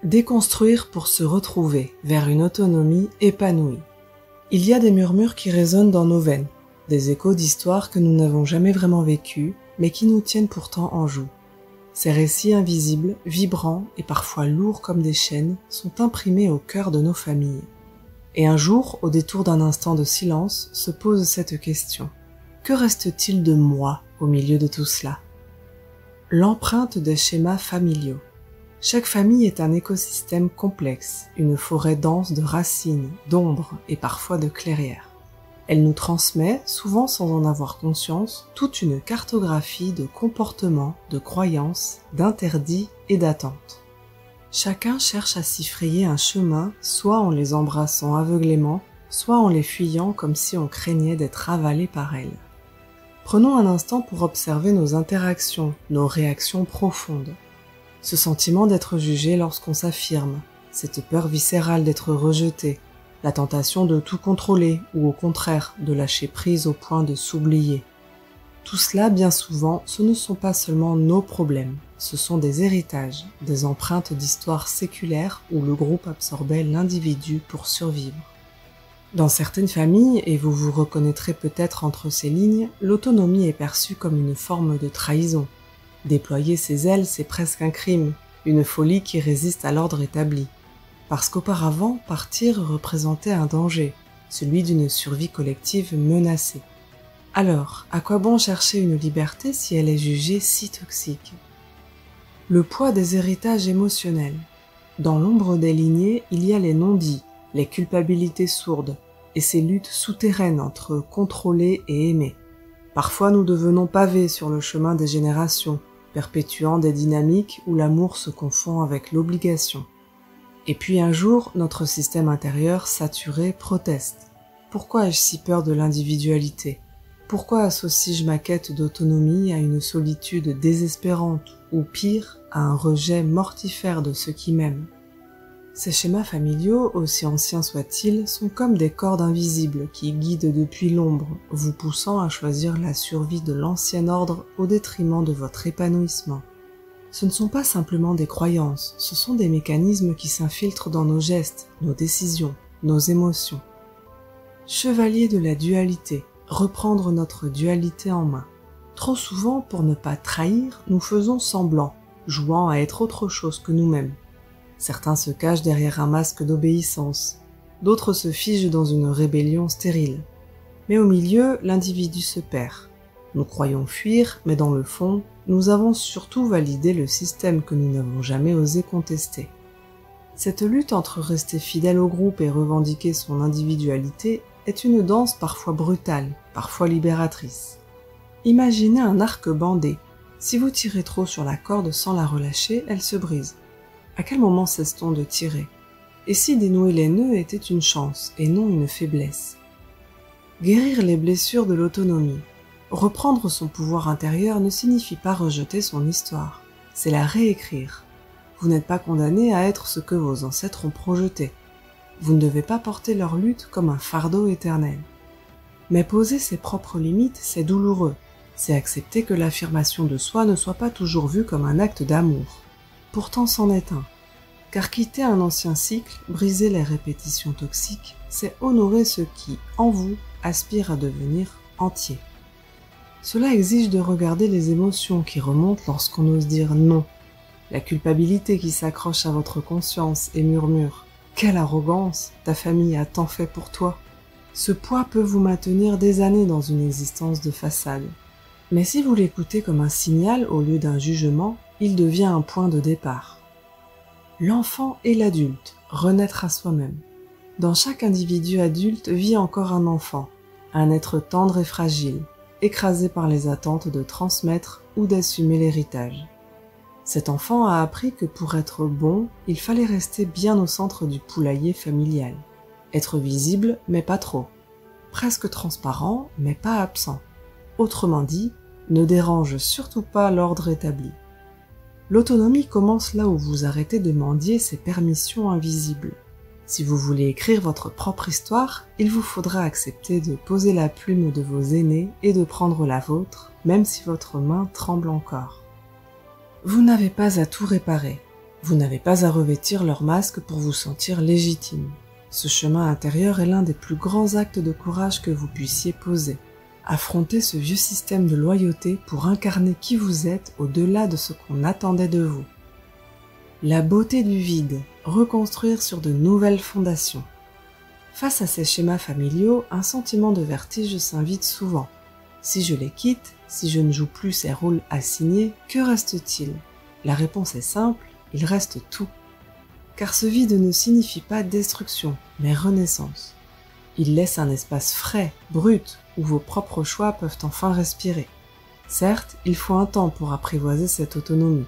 Déconstruire pour se retrouver vers une autonomie épanouie. Il y a des murmures qui résonnent dans nos veines, des échos d'histoires que nous n'avons jamais vraiment vécues, mais qui nous tiennent pourtant en joue. Ces récits invisibles, vibrants et parfois lourds comme des chaînes sont imprimés au cœur de nos familles. Et un jour, au détour d'un instant de silence, se pose cette question. Que reste-t-il de moi au milieu de tout cela? L'empreinte des schémas familiaux. Chaque famille est un écosystème complexe, une forêt dense de racines, d'ombres et parfois de clairières. Elle nous transmet, souvent sans en avoir conscience, toute une cartographie de comportements, de croyances, d'interdits et d'attentes. Chacun cherche à s'y frayer un chemin, soit en les embrassant aveuglément, soit en les fuyant comme si on craignait d'être avalé par elles. Prenons un instant pour observer nos interactions, nos réactions profondes. Ce sentiment d'être jugé lorsqu'on s'affirme, cette peur viscérale d'être rejeté, la tentation de tout contrôler ou au contraire de lâcher prise au point de s'oublier. Tout cela, bien souvent, ce ne sont pas seulement nos problèmes, ce sont des héritages, des empreintes d'histoires séculaires où le groupe absorbait l'individu pour survivre. Dans certaines familles, et vous vous reconnaîtrez peut-être entre ces lignes, l'autonomie est perçue comme une forme de trahison. Déployer ses ailes, c'est presque un crime, une folie qui résiste à l'ordre établi. Parce qu'auparavant, partir représentait un danger, celui d'une survie collective menacée. Alors, à quoi bon chercher une liberté si elle est jugée si toxique? Le poids des héritages émotionnels. Dans l'ombre des lignées, il y a les non-dits, les culpabilités sourdes, et ces luttes souterraines entre contrôler et aimer. Parfois nous devenons pavés sur le chemin des générations, perpétuant des dynamiques où l'amour se confond avec l'obligation. Et puis un jour, notre système intérieur saturé proteste. Pourquoi ai-je si peur de l'individualité? Pourquoi associe-je ma quête d'autonomie à une solitude désespérante, ou pire, à un rejet mortifère de ceux qui m'aiment? Ces schémas familiaux, aussi anciens soient-ils, sont comme des cordes invisibles qui guident depuis l'ombre, vous poussant à choisir la survie de l'ancien ordre au détriment de votre épanouissement. Ce ne sont pas simplement des croyances, ce sont des mécanismes qui s'infiltrent dans nos gestes, nos décisions, nos émotions. Chevalier de la dualité, reprendre notre dualité en main. Trop souvent, pour ne pas trahir, nous faisons semblant, jouant à être autre chose que nous-mêmes. Certains se cachent derrière un masque d'obéissance, d'autres se figent dans une rébellion stérile. Mais au milieu, l'individu se perd. Nous croyons fuir, mais dans le fond, nous avons surtout validé le système que nous n'avons jamais osé contester. Cette lutte entre rester fidèle au groupe et revendiquer son individualité est une danse parfois brutale, parfois libératrice. Imaginez un arc bandé. Si vous tirez trop sur la corde sans la relâcher, elle se brise. À quel moment cesse-t-on de tirer? Et si dénouer les nœuds était une chance et non une faiblesse? Guérir les blessures de l'autonomie. Reprendre son pouvoir intérieur ne signifie pas rejeter son histoire, c'est la réécrire. Vous n'êtes pas condamné à être ce que vos ancêtres ont projeté. Vous ne devez pas porter leur lutte comme un fardeau éternel. Mais poser ses propres limites, c'est douloureux. C'est accepter que l'affirmation de soi ne soit pas toujours vue comme un acte d'amour. Pourtant c'en est un. Car quitter un ancien cycle, briser les répétitions toxiques, c'est honorer ceux qui, en vous, aspirent à devenir entiers. Cela exige de regarder les émotions qui remontent lorsqu'on ose dire non, la culpabilité qui s'accroche à votre conscience et murmure « Quelle arrogance, ta famille a tant fait pour toi !» Ce poids peut vous maintenir des années dans une existence de façade. Mais si vous l'écoutez comme un signal au lieu d'un jugement, il devient un point de départ. L'enfant et l'adulte, renaître à soi-même. Dans chaque individu adulte vit encore un enfant, un être tendre et fragile, écrasé par les attentes de transmettre ou d'assumer l'héritage. Cet enfant a appris que pour être bon, il fallait rester bien au centre du poulailler familial. Être visible, mais pas trop. Presque transparent, mais pas absent. Autrement dit, ne dérange surtout pas l'ordre établi. L'autonomie commence là où vous arrêtez de mendier ces permissions invisibles. Si vous voulez écrire votre propre histoire, il vous faudra accepter de poser la plume de vos aînés et de prendre la vôtre, même si votre main tremble encore. Vous n'avez pas à tout réparer. Vous n'avez pas à revêtir leur masque pour vous sentir légitime. Ce chemin intérieur est l'un des plus grands actes de courage que vous puissiez poser. Affrontez ce vieux système de loyauté pour incarner qui vous êtes au-delà de ce qu'on attendait de vous. La beauté du vide, reconstruire sur de nouvelles fondations. Face à ces schémas familiaux, un sentiment de vertige s'invite souvent. Si je les quitte, si je ne joue plus ces rôles assignés, que reste-t-il? La réponse est simple, il reste tout. Car ce vide ne signifie pas destruction, mais renaissance. Il laisse un espace frais, brut, où vos propres choix peuvent enfin respirer. Certes, il faut un temps pour apprivoiser cette autonomie,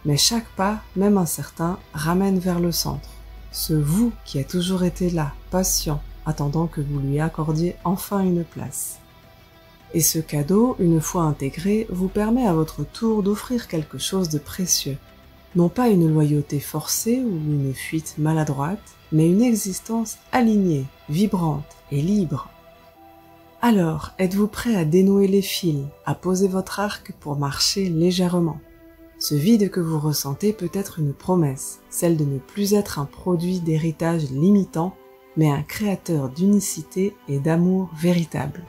mais chaque pas, même incertain, ramène vers le centre. Ce vous qui a toujours été là, patient, attendant que vous lui accordiez enfin une place. Et ce cadeau, une fois intégré, vous permet à votre tour d'offrir quelque chose de précieux. Non pas une loyauté forcée ou une fuite maladroite, mais une existence alignée, vibrante et libre. Alors, êtes-vous prêt à dénouer les fils, à poser votre arc pour marcher légèrement? Ce vide que vous ressentez peut être une promesse, celle de ne plus être un produit d'héritage limitant, mais un créateur d'unicité et d'amour véritable.